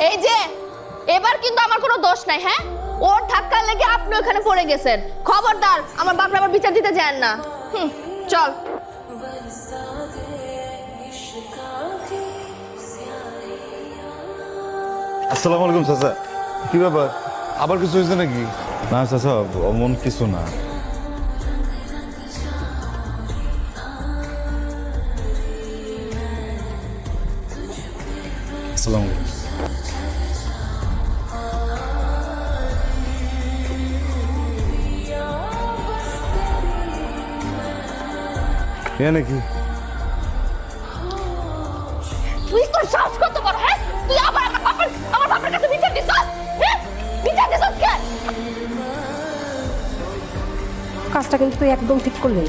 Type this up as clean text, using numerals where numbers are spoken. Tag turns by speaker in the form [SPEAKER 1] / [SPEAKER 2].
[SPEAKER 1] এই যে এবার কিন্তু আমার কোনো দোষ নাই, হ্যাঁ? ওর ধাক্কা লেগে আপনি ওখানে পড়ে গেছেন। খবরদার আমার বাপরে আবার বিচার দিতে যান না। চল।
[SPEAKER 2] আসসালামু আলাইকুম চাচা। কি ব্যাপার, আবার কিছু হয়েছে নাকি? না চাচা, অমন কিছু না। আসসালামু আলাইকুম। এ নাকি?
[SPEAKER 1] তুই তোর সাহস কত বড়, হ্যাঁ? তুই আবার আমার বাপের কাছে বিচার দিছস? হ্যাঁ? বিচার দিছস কে?
[SPEAKER 3] কাজটা কিন্তু তুই একদম ঠিক করলি।